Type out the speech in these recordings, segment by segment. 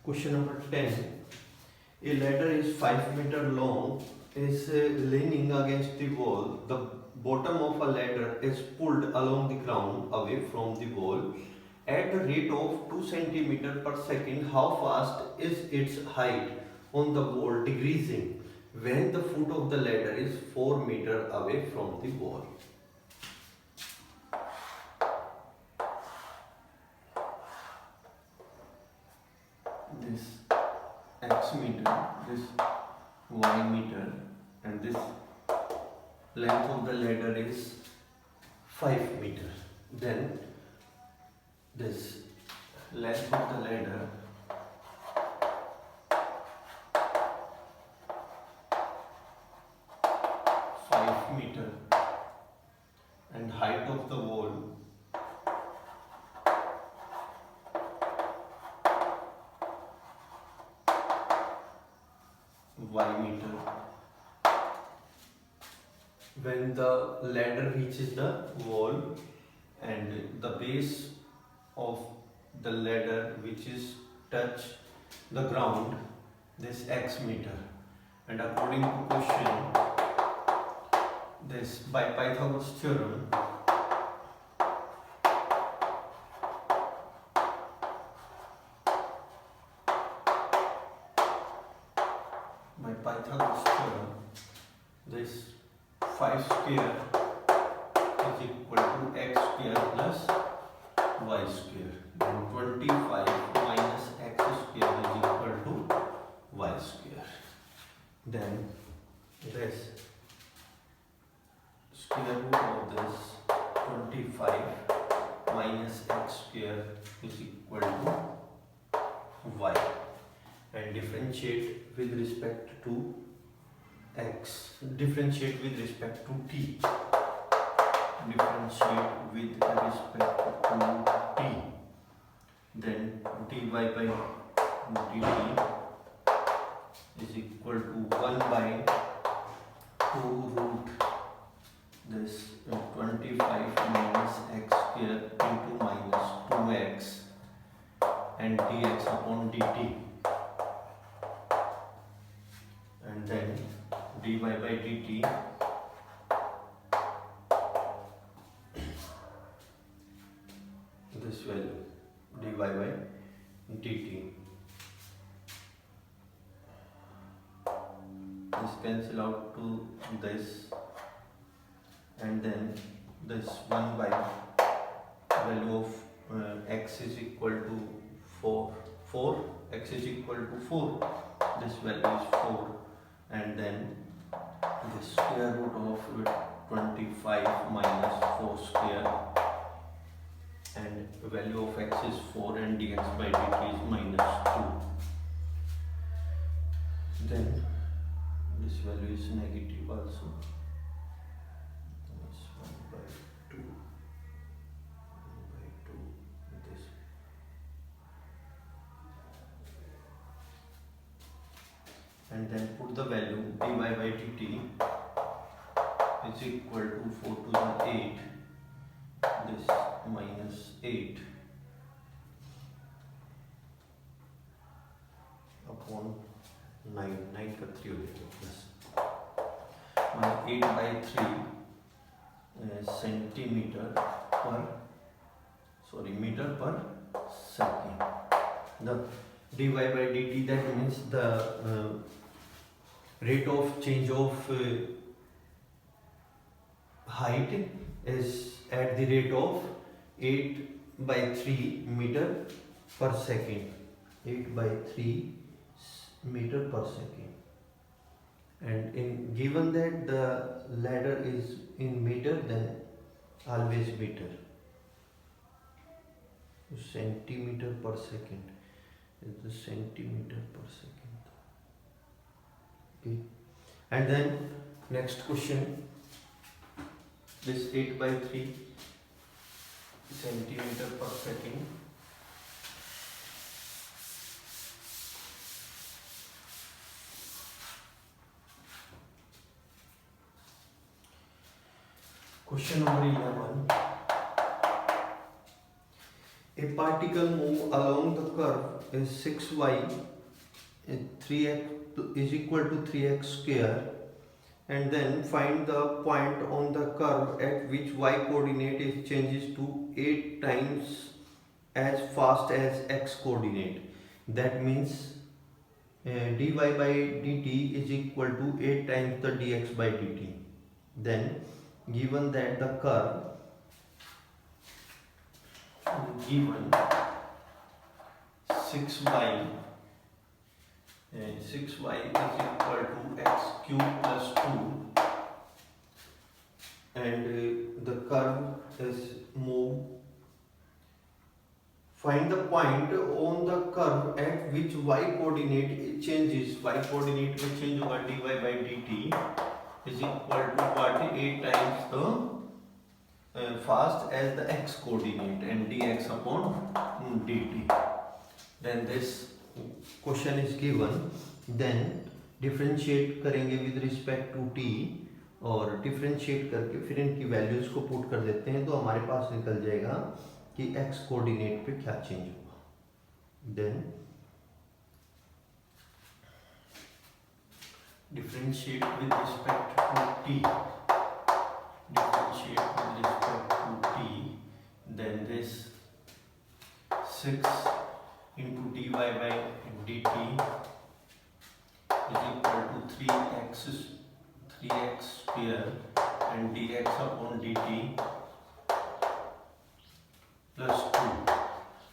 Question number 10. A ladder is 5 meter long, is leaning against the wall. The bottom of a ladder is pulled along the ground away from the wall at the rate of 2 centimeter per second. How fast is its height on the wall decreasing when the foot of the ladder is 4 meter away from the wall? This x meter, this y meter, and this length of the ladder is 5 meter. Then this length of the ladder meter and height of the wall y meter. When the ladder reaches the wall and the base of the ladder which is touch the ground, this x meter, and according to question, this by Pythagoras theorem, this 5 square is equal to x square plus y square, and 25 minus x square is equal to y square. Then this square root of this 25 minus x square is equal to y, and differentiate with respect to x, differentiate with respect to t, differentiate with respect to t, then dy by dt is equal to 1 by 2 root this 25 minus x square into minus 2x and dx upon dt, and then dy by dt this value dy by dt, this cancel out to this, and then this 1 by value of x is equal to 4, x is equal to 4, this value is 4, and then the square root of 25 minus 4 square, and value of x is 4 and dx by dt is minus 2. Then this value is negative also. This 1 by 2 this. And then put the value dy by dt is equal to 4 to the 8, this minus 8 upon 9, 9 का 3 हो जाएगा plus 8 by 3 centimeter per, meter per second. The dy by dt, that means the rate of change of height is at the rate of 8 by 3 meter per second, 8 by 3 meter per second, and in given that the ladder is in meter, then always meter. Centimeter per second is the centimeter per second. Okay, and then next question, this 8 by 3 centimeter per second, question number 11. A particle move along the curve is 6y 3x is equal to 3x square, and then find the point on the curve at which y coordinate is changes to 8 times as fast as x coordinate. That means dy by dt is equal to 8 times the dx by dt. Then given that the curve given 6y is equal to x cube plus 2, and the curve is moved. Find the point on the curve at which y coordinate changes. Y coordinate में change होगा dy by dt is equal to what 8 times the fast as the x coordinate and dx upon dt. Then this question is given. Then differentiate करेंगे with respect to t, और differentiate करके फिर इनकी values को put कर देते हैं, तो हमारे पास निकल जाएगा कि x कोऑर्डिनेट पे क्या चेंज होगा. Then differentiate with respect to t, differentiate with respect to t, then this 6 into dy by dt is equal to 3x square and dx upon dt plus 2.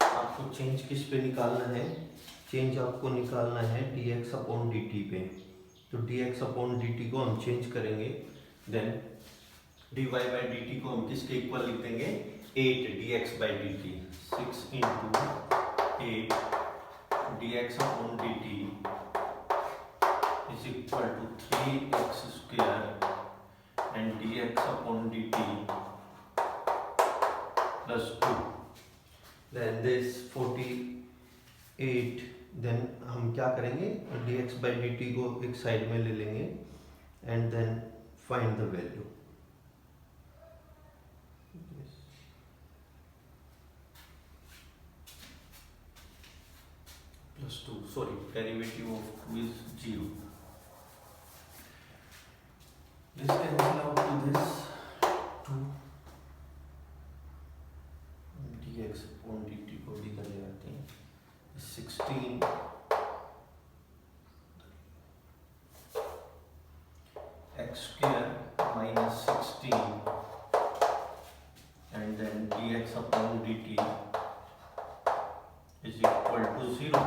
आपको चेंज किस पे निकालना है? Change आपको निकालना है dx अपॉन dt पे. तो dx अपॉन dt को हम चेंज करेंगे. देन dy by dt को हम किसके इक्वल लिख देंगे? 8 dx by dt. 6 into 8 dx upon dt is equal to 3x square and dx upon dt plus 2. Then this 48. Then हम क्या करेंगे? dx by dt को एक साइड में ले लेंगे and then find the value. Plus 2. Sorry, derivative of 2 is 0. This cancel out to this 2. dx upon dt को भी कर लेते हैं. 16 x square minus 16 and then dx upon dt is equal to 0.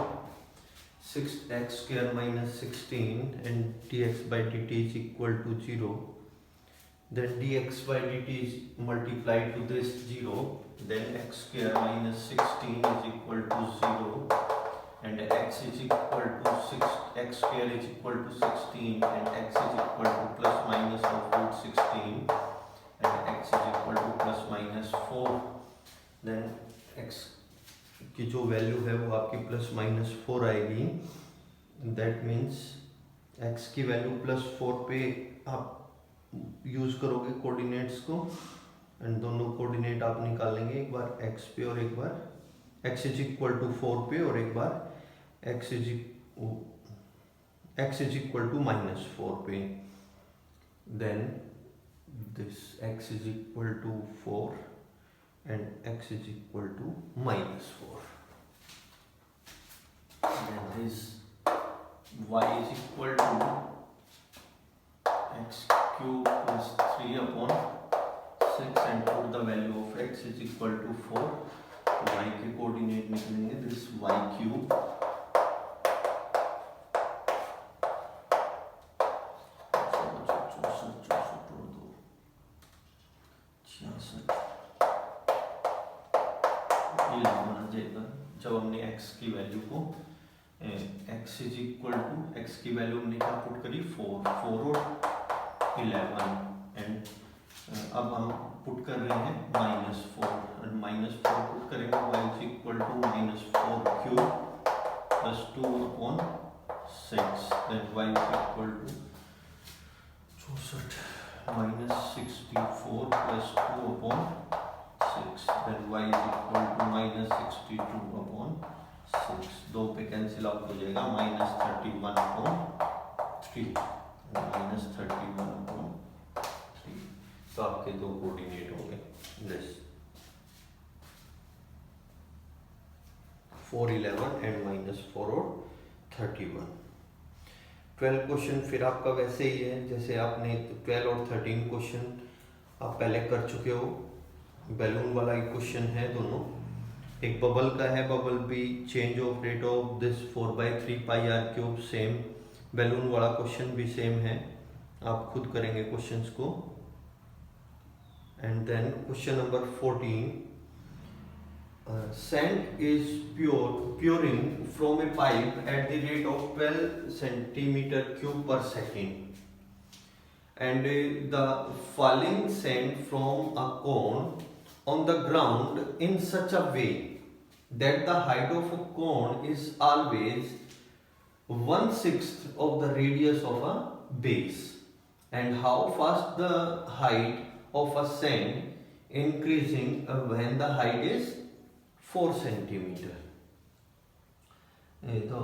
6x square minus 16 and dx by dt is equal to 0. Then dx by dt is multiplied to this 0. Then x square minus 16 is equal to 0 and x is equal to 6. X square is equal to 16 and x is equal to plus minus of root 16 and x is equal to plus minus 4. Then x की जो value है वो आपकी plus minus 4 आएगी. That means x की value plus 4 पे आप use करोगे कोऑर्डिनेट्स को, एंड दोनों कोऑर्डिनेट आप निकालेंगे, एक बार x पे और एक बार x इज इक्वल टू 4 पे और एक बार x is equal to minus 4 पे. Then this x is equal to 4 and x is equal to minus 4. Then this y is equal to x cube plus 3 upon 6 and put the value of x is equal to 4. y के coordinate निकलेंगे. this y cube जब हमने x की value को x is equal to x की value हमने क्या put करी 4 और 11 एंड अब हम पुट कर रहे हैं -4 और -4 पुट करेंगे y is equal to -4 cube plus 2 upon 6. Then y is equal to 64 -64 plus 2 upon 6. then y is equal to -62 upon 6, 2 पे कैंसिल आउट हो जाएगा, -31/3 -31/3। तो आपके दो कोऑर्डिनेट हो गए, दिस 4, 11 एंड -4 और 31। 12 क्वेश्चन फिर आपका वैसे ही है जैसे आपने 12 और 13 क्वेश्चन आप पहले कर चुके हो। बैलून वाला एक क्वेश्चन है दोनों, एक बबल का है, बबल भी change of rate of this 4/3πr³ same, balloon वाला क्वेश्चन भी सेम है, आप खुद करेंगे क्वेश्चंस को। And then question number 14, sand is pouring from a pipe at the rate of 12 cm³ per second, and the falling sand from a cone on the ground in such a way that the height of a cone is always 1/6 of the radius of a base, and how fast the height of a sand increasing when the height is 4 centimeter. So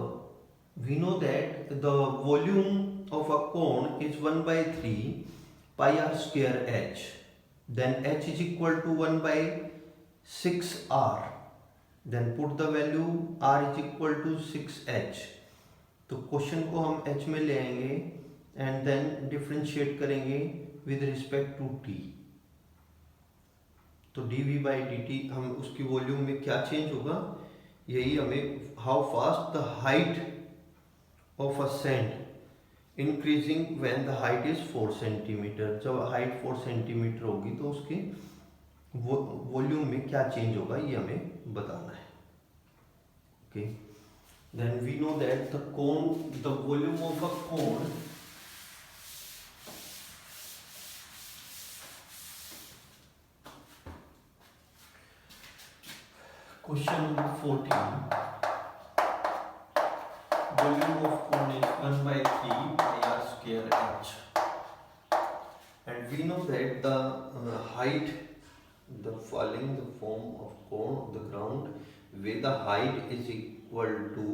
we know that the volume of a cone is 1/3πr² h. Then h is equal to 1/6r. Then put the value r is equal to 6h. तो question को हम h में ले आएंगे and then differentiate करेंगे with respect to t। तो dv/dt हम उसकी वॉल्यूम में क्या चेंज होगा, यही हमें how fast the height of a sand increasing when the height is 4 centimetre, जब हाइट 4 सेंटीमीटर होगी तो उसके वॉल्यूम में क्या चेंज होगा ये हमें बताना है। Okay, then we know that the volume of a cone Question number 14. Volume of cone is 1/3πr² h. And we know that the height, the falling the form of cone of the ground, where the height is equal to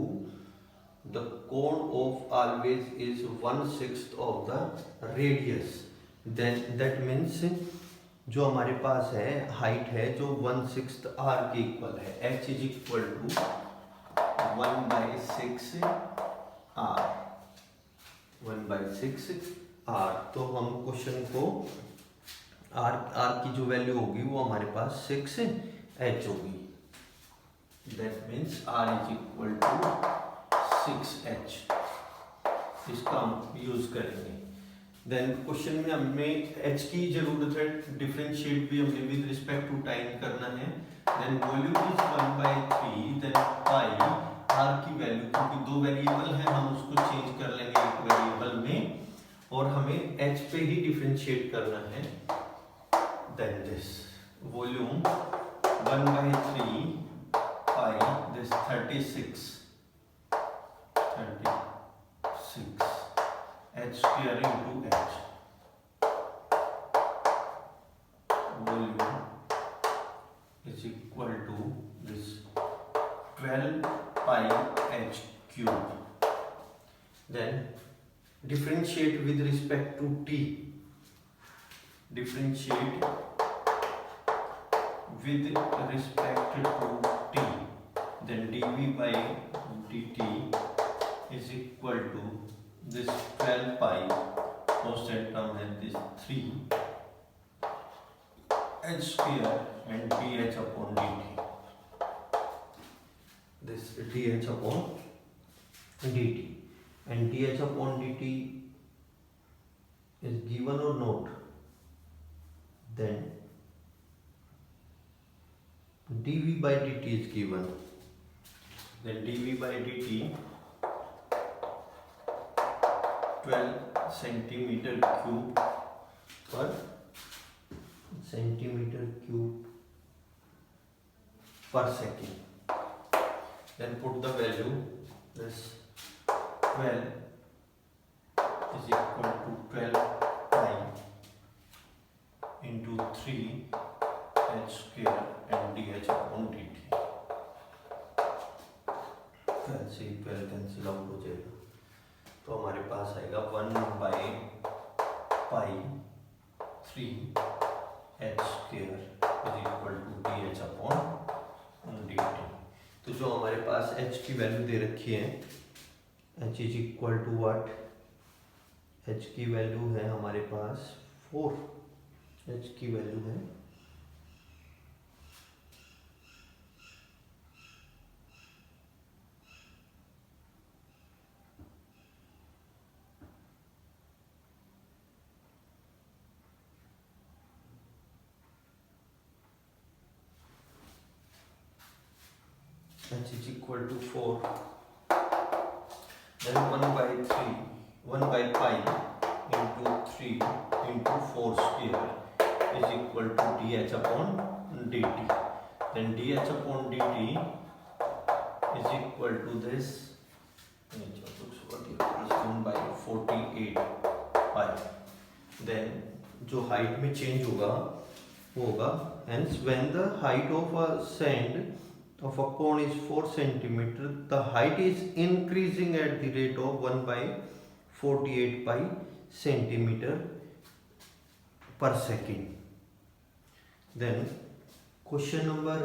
the cone of always is 1/6 of the radius. Then that means जो हमारे पास है height है जो 1/6 r के equal है, h is equal to 1/6r। तो हम question को r की जो वैल्यू होगी वो हमारे पास 6h होगी। That means r is equal to 6h, इसका हम यूज करेंगे। देन क्वेश्चन में हमें h की जरूरत है, डिफरेंशिएट भी हमने विद रिस्पेक्ट टू टाइम करना है। Then volume is 1/3, then pi r की वैल्यू, क्योंकि दो वेरिएबल है हम उसको चेंज कर लेंगे एक वेरिएबल में, और हमें h पे ही डिफरेंशिएट करना है। Then this volume 1/3 this 36 h² into h, volume is equal to this 12πh³। then differentiate with respect to t, differentiate with respect to t, then dv/dt is equal to this 12π, constant term है this 3h² and dh/dt, this dh/dt, and dh/dt is given or not, then dv/dt is given, then dv/dt 12 cm³ per cm³ per second. Then put the value, this 12 is equal to 12π into 3h² and dh/dt. Cancel out हो जाएगा, तो हमारे पास आएगा 1/π3h² /dh/dt। तो जो हमारे पास h की value दे रखी है, h is equal to what, h की वैल्यू है हमारे पास 4, h की वैल्यू है 4, then 1/3 into 3 into 4² is equal to dh/dt. Then dh/dt is equal to this 1/48π। then जो हाइट में चेंज होगा वो होगा, hence when the height of a sand of a cone is 4 centimeter, the height is increasing at the rate of 1/48π centimeter per second. Then question number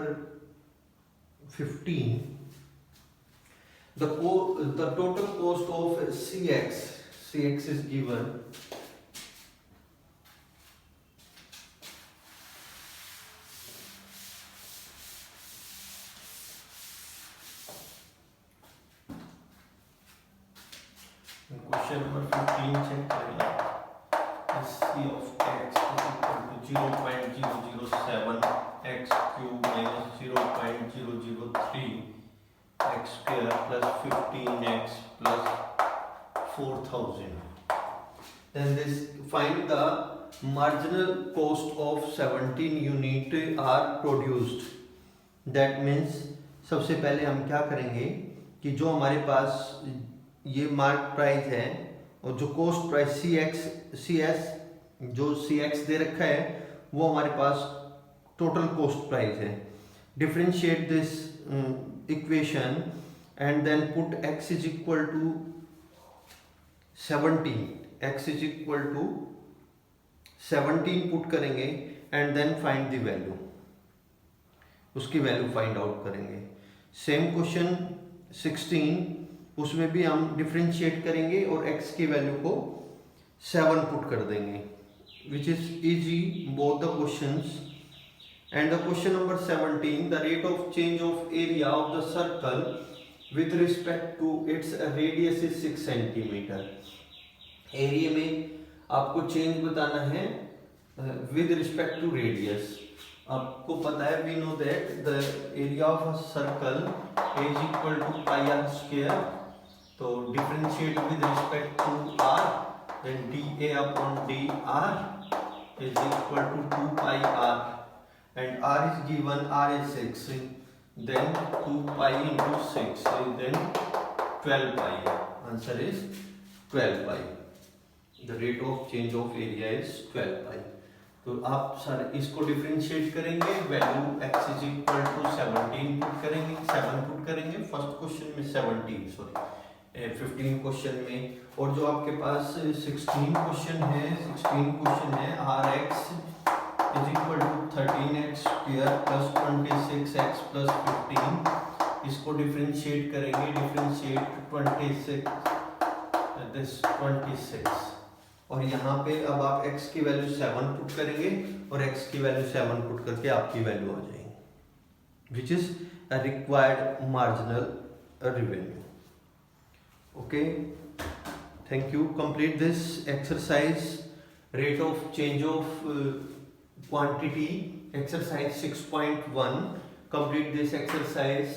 15, the total cost of cx is given. Question number 15 check करेंगे, C of x is equal to 0.007 x cube minus 0.003 x square plus 15x plus 4000. Then this find the marginal cost of 17 unit are produced. That means सबसे पहले हम क्या करेंगे कि जो हमारे पास ये मार्क प्राइस है और जो कॉस्ट प्राइस सी एक्स दे रखा है वो हमारे पास टोटल कॉस्ट प्राइस है. Differentiate this equation and then put x is equal to 17 put करेंगे and then find the value, उसकी वैल्यू फाइंड आउट करेंगे. सेम क्वेश्चन 16, उसमें भी हम डिफरेंशिएट करेंगे और x की वैल्यू को 7 पुट कर देंगे, which is easy both the questions. And the question number 17, the rate of change of area of the circle with respect to its radius is 6 centimetre. Area में आपको change बताना है with respect to radius. आपको पता है, we know that the area of a circle is equal to πr². तो differentiate with respect to r, then dA/dr is equal to 2πr and r is given, r is 6, then 2π into 6, then 12π. Answer is 12π. The rate of change of area is 12π. तो आप sir इसको differentiate करेंगे, value x is equal to 17 put करेंगे, 7 put करेंगे first question में, 15 question में. और जो आपके पास 16 क्वेश्चन है rx is equal to 13x square plus 26x plus 15. इसको डिफरेंशिएट करेंगे, डिफरेंशिएट 26 और यहाँ पे अब आप x की वैल्यू 7 पुट करेंगे और x की वैल्यू 7 पुट करके आपकी वैल्यू आ जाएगी, which is required marginal revenue. Okay, thank you. Complete this exercise, rate of change of quantity, exercise 6.1. Complete this exercise.